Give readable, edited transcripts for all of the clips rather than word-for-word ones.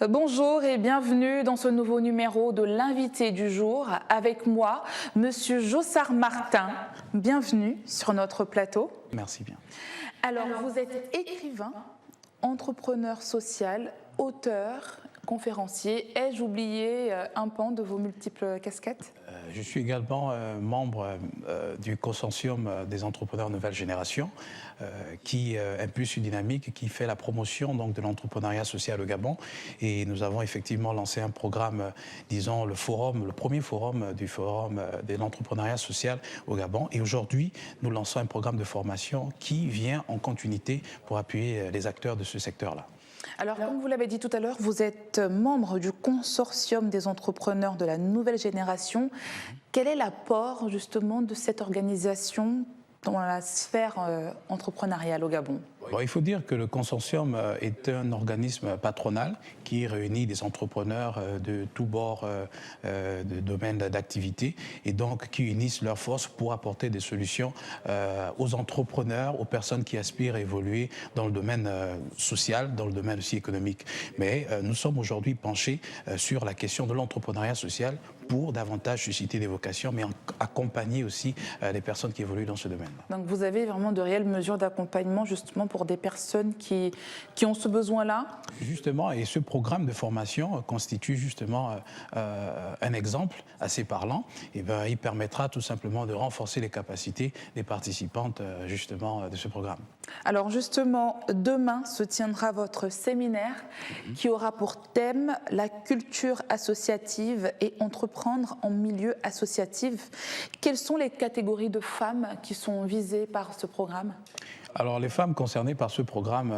Bonjour et bienvenue dans ce nouveau numéro de l'invité du jour. Avec moi, Monsieur Jossard Martin. Bienvenue sur notre plateau. Merci bien. Alors, vous êtes écrivain, entrepreneur social, auteur, conférencier. Ai-je oublié un pan de vos multiples casquettes? Je suis également membre du consortium des entrepreneurs nouvelle génération qui impulse une dynamique qui fait la promotion donc, de l'entrepreneuriat social au Gabon. Et nous avons effectivement lancé un programme, disons le premier forum du forum de l'entrepreneuriat social au Gabon. Et aujourd'hui, nous lançons un programme de formation qui vient en continuité pour appuyer les acteurs de ce secteur-là. Alors, comme vous l'avez dit tout à l'heure, vous êtes membre du consortium des entrepreneurs de la nouvelle génération. Quel est l'apport justement de cette organisation dans la sphère entrepreneuriale au Gabon? Bon, il faut dire que le consortium est un organisme patronal qui réunit des entrepreneurs de tous bords de domaines d'activité et donc qui unissent leurs forces pour apporter des solutions aux entrepreneurs, aux personnes qui aspirent à évoluer dans le domaine social, dans le domaine aussi économique. Mais nous sommes aujourd'hui penchés sur la question de l'entrepreneuriat social pour davantage susciter des vocations, mais accompagner aussi les personnes qui évoluent dans ce domaine-là. Donc vous avez vraiment de réelles mesures d'accompagnement justement pour des personnes qui ont ce besoin-là? Justement, et ce programme de formation constitue justement un exemple assez parlant. Et bien, il permettra tout simplement de renforcer les capacités des participantes justement de ce programme. Alors justement, demain se tiendra votre séminaire qui aura pour thème la culture associative et entreprendre en milieu associatif. Quelles sont les catégories de femmes qui sont visées par ce programme? Alors, les femmes concernées par ce programme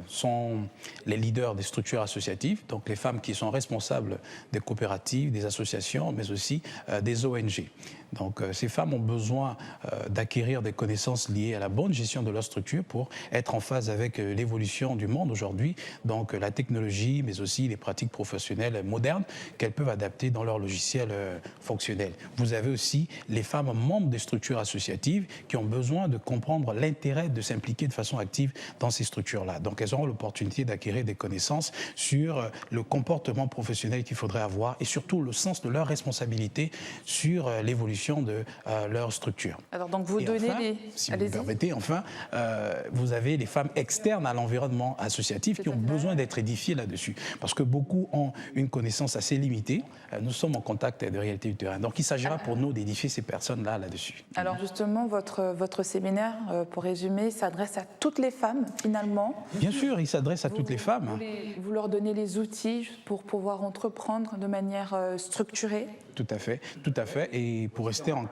sont les leaders des structures associatives, donc les femmes qui sont responsables des coopératives, des associations, mais aussi des ONG. Donc, ces femmes ont besoin d'acquérir des connaissances liées à la bonne gestion de leur structure pour être en phase avec l'évolution du monde aujourd'hui, donc la technologie, mais aussi les pratiques professionnelles modernes qu'elles peuvent adapter dans leur logiciel fonctionnel. Vous avez aussi les femmes membres des structures associatives qui ont besoin de comprendre l'intérêt de s'impliquer de façon active dans ces structures-là. Donc, elles auront l'opportunité d'acquérir des connaissances sur le comportement professionnel qu'il faudrait avoir et surtout le sens de leur responsabilité sur l'évolution de leur structure. Alors, donc vous donnez enfin, si vous me permettez, enfin, vous avez les femmes externes à l'environnement associatif qui ont besoin d'être édifiées là-dessus. Parce que beaucoup ont une connaissance assez limitée. Nous sommes en contact de réalité du terrain. Donc, il s'agira pour nous d'édifier ces personnes-là là-dessus. Alors, justement, votre séminaire, pour résumer, s'adresse à toutes les femmes, finalement. Bien sûr, il s'adresse à toutes les femmes. Vous leur donnez les outils pour pouvoir entreprendre de manière structurée? Tout à fait, tout à fait. Et pour rester en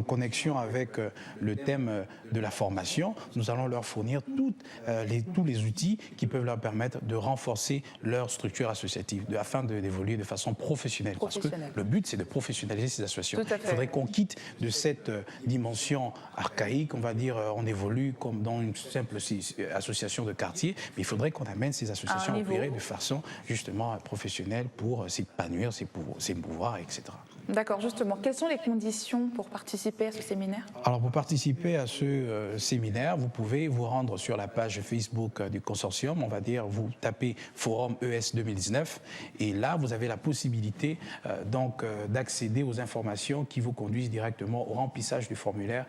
connexion avec le thème de la formation, nous allons leur fournir tous les outils qui peuvent leur permettre de renforcer leur structure associative afin d'évoluer de façon professionnelle. Parce que le but, c'est de professionnaliser ces associations. Il faudrait qu'on quitte de cette dimension archaïque, on va dire, on évolue comme dans une simple association de quartier, mais il faudrait qu'on amène ces associations à opérer de façon justement professionnelle pour s'épanouir, s'émouvoir, etc. D'accord, justement. Quelles sont les conditions pour participer à ce séminaire? Alors, pour participer à ce séminaire, vous pouvez vous rendre sur la page Facebook du consortium. On va dire, vous tapez Forum ES 2019 et là, vous avez la possibilité d'accéder aux informations qui vous conduisent directement au remplissage du formulaire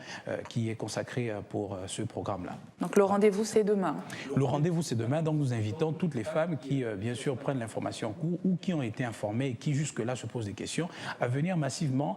qui est consacré pour ce programme-là. Donc, le rendez-vous, c'est demain? Le rendez-vous, c'est demain. Donc, nous invitons toutes les femmes qui, bien sûr, prennent l'information en cours ou qui ont été informées et qui, jusque-là, se posent des questions à venir massivement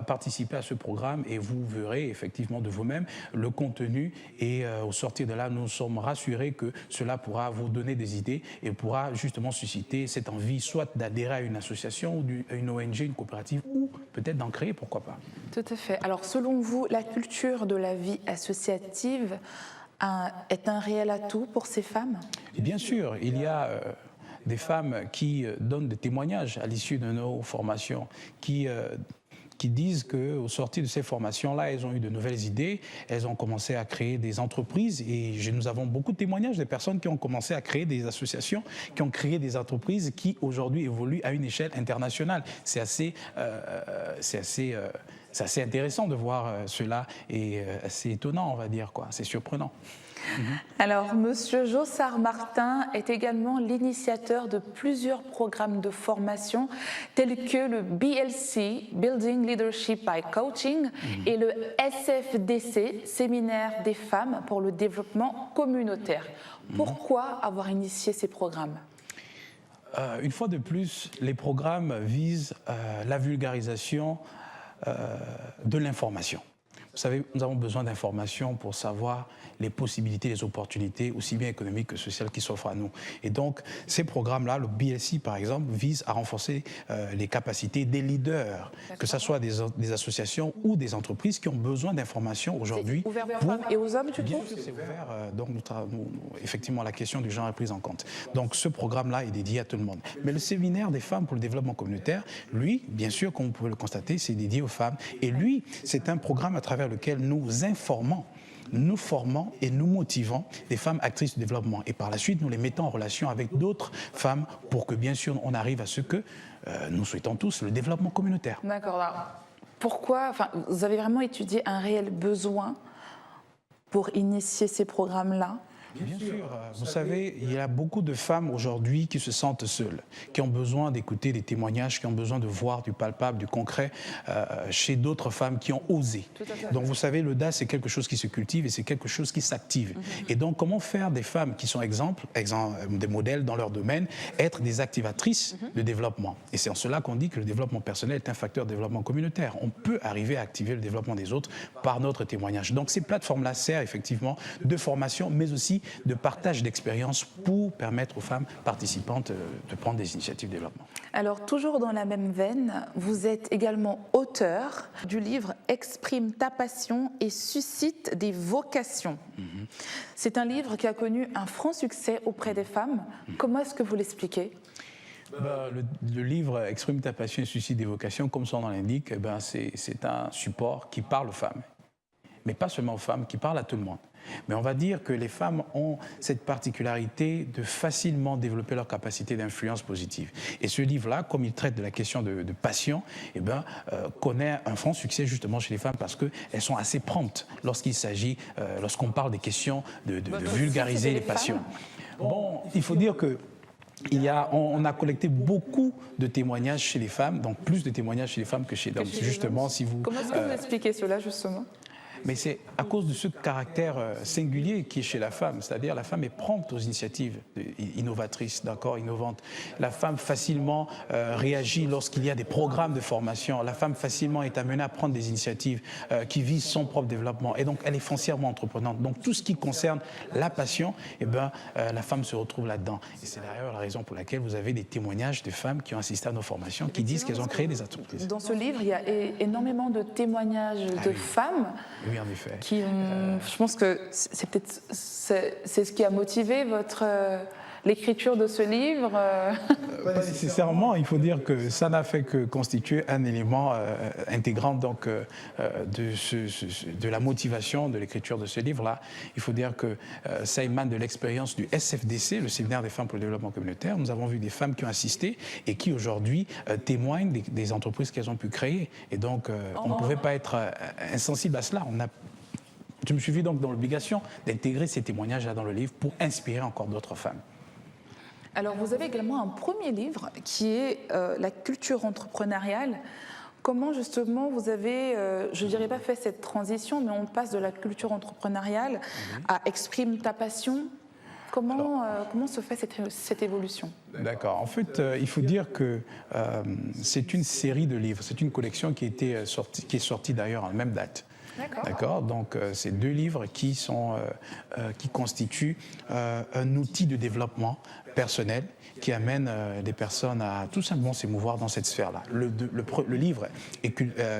participer à ce programme et vous verrez effectivement de vous-même le contenu et au sortir de là, nous sommes rassurés que cela pourra vous donner des idées et pourra justement susciter cette envie soit d'adhérer à une association ou à une ONG, une coopérative ou peut-être d'en créer, pourquoi pas. Tout à fait. Alors selon vous, la culture de la vie associative est un réel atout pour ces femmes? Et bien sûr, il y a des femmes qui donnent des témoignages à l'issue de nos formations, qui disent qu'au sortir de ces formations-là, elles ont eu de nouvelles idées, elles ont commencé à créer des entreprises et nous avons beaucoup de témoignages des personnes qui ont commencé à créer des associations, qui ont créé des entreprises qui aujourd'hui évoluent à une échelle internationale. C'est assez c'est assez intéressant de voir cela et assez étonnant, on va dire, quoi. C'est surprenant. Alors, Monsieur Jossard Martin est également l'initiateur de plusieurs programmes de formation tels que le BLC, Building Leadership by Coaching, et le SFDC, Séminaire des femmes pour le développement communautaire. Pourquoi avoir initié ces programmes ? Une fois de plus, les programmes visent la vulgarisation de l'information. Vous savez, nous avons besoin d'informations pour savoir les possibilités, les opportunités, aussi bien économiques que sociales qui s'offrent à nous. Et donc, ces programmes-là, le BLC par exemple, vise à renforcer les capacités des leaders, que ce soit des associations ou des entreprises qui ont besoin d'informations aujourd'hui. Ouvert aux femmes et aux hommes, tu Bien trouves ? sûr, c'est ouvert. Donc, effectivement, la question du genre est prise en compte. Donc, ce programme-là est dédié à tout le monde. Mais le séminaire des femmes pour le développement communautaire, lui, bien sûr, comme vous pouvez le constater, c'est dédié aux femmes. Et lui, c'est un programme à travers lequel nous informons, nous formons et nous motivons des femmes actrices du développement. Et par la suite, nous les mettons en relation avec d'autres femmes pour que, bien sûr, on arrive à ce que nous souhaitons tous, le développement communautaire. D'accord. Pourquoi, vous avez vraiment étudié un réel besoin pour initier ces programmes-là ? Bien sûr, vous savez, il y a beaucoup de femmes aujourd'hui qui se sentent seules, qui ont besoin d'écouter des témoignages, qui ont besoin de voir du palpable, du concret chez d'autres femmes qui ont osé. Donc vous savez, l'audace, c'est quelque chose qui se cultive et c'est quelque chose qui s'active. Et donc comment faire des femmes qui sont des modèles dans leur domaine, être des activatrices de développement. Et c'est en cela qu'on dit que le développement personnel est un facteur de développement communautaire. On peut arriver à activer le développement des autres par notre témoignage. Donc ces plateformes-là servent effectivement de formation, mais aussi de partage d'expériences pour permettre aux femmes participantes de prendre des initiatives de développement. Alors, toujours dans la même veine, vous êtes également auteur du livre « Exprime ta passion et suscite des vocations ». C'est un livre qui a connu un franc succès auprès des femmes. Comment est-ce que vous l'expliquez ? Le livre « Exprime ta passion et suscite des vocations », comme son nom l'indique, c'est un support qui parle aux femmes. Mais pas seulement aux femmes, qui parle à tout le monde. Mais on va dire que les femmes ont cette particularité de facilement développer leur capacité d'influence positive. Et ce livre-là, comme il traite de la question de passion, connaît un franc succès justement chez les femmes parce qu'elles sont assez promptes lorsqu'il s'agit, lorsqu'on parle des questions de vulgariser les passions. Bon, il faut dire que on a collecté beaucoup de témoignages chez les femmes, donc plus de témoignages chez les femmes que chez les hommes. Justement, si vous... Comment est-ce que vous expliquez cela, justement ? Mais c'est à cause de ce caractère singulier qui est chez la femme, c'est-à-dire la femme est prompte aux initiatives innovatrices, innovantes. La femme facilement réagit lorsqu'il y a des programmes de formation. La femme facilement est amenée à prendre des initiatives qui visent son propre développement. Et donc, elle est foncièrement entreprenante. Donc, tout ce qui concerne la passion, la femme se retrouve là-dedans. Et c'est d'ailleurs la raison pour laquelle vous avez des témoignages de femmes qui ont assisté à nos formations, qui disent qu'elles ont créé des entreprises. Dans ce livre, il y a énormément de témoignages de femmes. Oui, en effet. Je pense que c'est ce qui a motivé l'écriture de ce livre. Pas nécessairement, il faut dire que ça n'a fait que constituer un élément intégrant donc, de la motivation de l'écriture de ce livre-là. Il faut dire que ça émane de l'expérience du SFDC, le Séminaire des femmes pour le développement communautaire. Nous avons vu des femmes qui ont assisté et qui aujourd'hui témoignent des entreprises qu'elles ont pu créer. Et donc, on ne pouvait pas être insensible à cela. Je me suis vu donc dans l'obligation d'intégrer ces témoignages-là dans le livre pour inspirer encore d'autres femmes. Alors, vous avez également un premier livre qui est la culture entrepreneuriale. Comment justement vous avez, je ne dirais pas fait cette transition, mais on passe de la culture entrepreneuriale à exprime ta passion. Comment se fait cette évolution ? D'accord. En fait, il faut dire que c'est une série de livres, c'est une collection qui est sortie d'ailleurs en même date. D'accord. Donc, c'est 2 livres qui constituent un outil de développement personnel qui amène des personnes à tout simplement s'émouvoir dans cette sphère-là. Le livre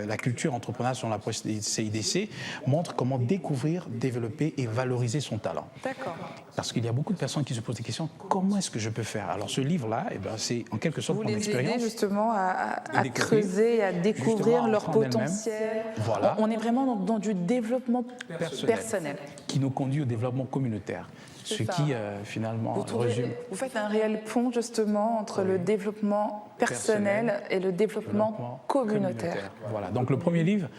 La culture entrepreneuriale selon l'approche des CIDC montre comment découvrir, développer et valoriser son talent. D'accord. Parce qu'il y a beaucoup de personnes qui se posent des questions, comment est-ce que je peux faire ? Alors ce livre-là, c'est en quelque sorte mon expérience. Vous les aidez justement à creuser, à découvrir leur potentiel. Voilà. On est vraiment dans du développement personnel. qui nous conduit au développement communautaire. Ce ça. qui, finalement, résume... Vous faites un réel pont, justement, entre le développement personnel et le développement communautaire. Voilà. Donc, le premier livre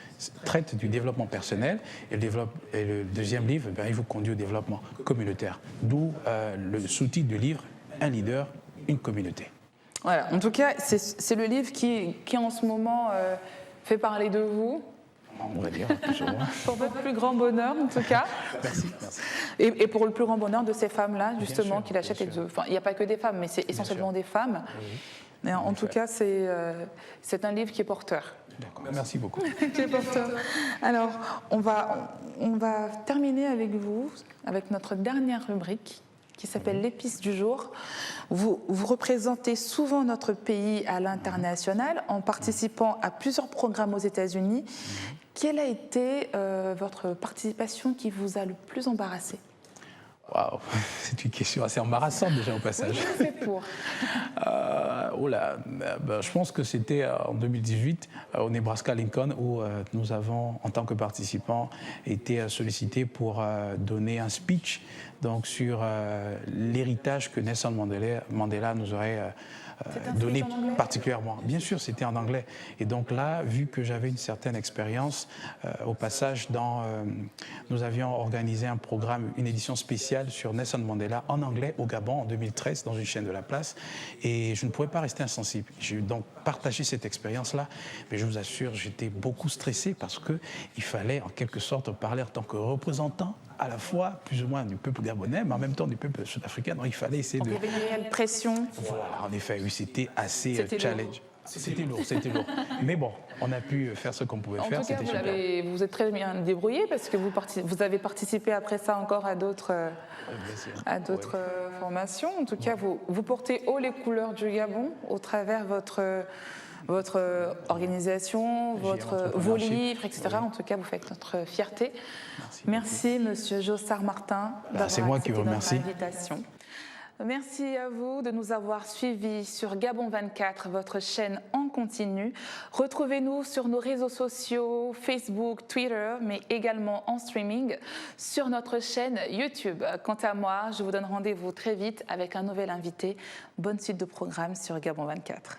traite du développement personnel et le deuxième livre, il vous conduit au développement communautaire. D'où le sous-titre du livre, Un leader, une communauté. Voilà. En tout cas, c'est le livre qui en ce moment, fait parler de vous. On va dire, plus ou moins. Pour votre plus grand bonheur, en tout cas. Merci, merci. Et pour le plus grand bonheur de ces femmes-là, justement, sûr, qui l'achètent. bien sûr. Enfin, il n'y a pas que des femmes, mais c'est essentiellement des femmes. Oui. Mais en tout cas, c'est un livre qui est porteur. D'accord. Merci beaucoup. Qui est porteur. Alors, on va terminer avec vous, avec notre dernière rubrique, qui s'appelle l'épice du jour. Vous représentez souvent notre pays à l'international en participant à plusieurs programmes aux États-Unis. Quelle a été votre participation qui vous a le plus embarrassé? Waouh, c'est une question assez embarrassante déjà au passage. Oui, c'est pour. Je pense que c'était en 2018 au Nebraska-Lincoln où nous avons, en tant que participants, été sollicités pour donner un speech donc, sur l'héritage que Nelson Mandela nous aurait donné particulièrement. Bien sûr, c'était en anglais. Et donc là, vu que j'avais une certaine expérience, au passage, nous avions organisé un programme, une édition spéciale sur Nelson Mandela en anglais au Gabon en 2013 dans une chaîne de la place. Et je ne pouvais pas rester insensible. J'ai donc partagé cette expérience-là. Mais je vous assure, j'étais beaucoup stressé parce qu'il fallait en quelque sorte parler en tant que représentant à la fois plus ou moins du peuple gabonais, mais en même temps du peuple sud-africain. Donc il fallait essayer de... Il y avait une réelle pression. Voilà, en effet, oui, c'était assez challenge. C'était lourd. Mais bon, on a pu faire ce qu'on pouvait faire. En tout cas, vous êtes très bien débrouillé parce que vous avez participé après ça encore à d'autres formations. En tout cas, vous portez haut les couleurs du Gabon au travers votre organisation, vos livres, etc. Oui. En tout cas, vous faites notre fierté. Merci Monsieur Jossard Martin d'avoir accepté notre invitation. Merci à vous de nous avoir suivis sur Gabon 24, votre chaîne en continu. Retrouvez-nous sur nos réseaux sociaux, Facebook, Twitter, mais également en streaming sur notre chaîne YouTube. Quant à moi, je vous donne rendez-vous très vite avec un nouvel invité. Bonne suite de programme sur Gabon 24.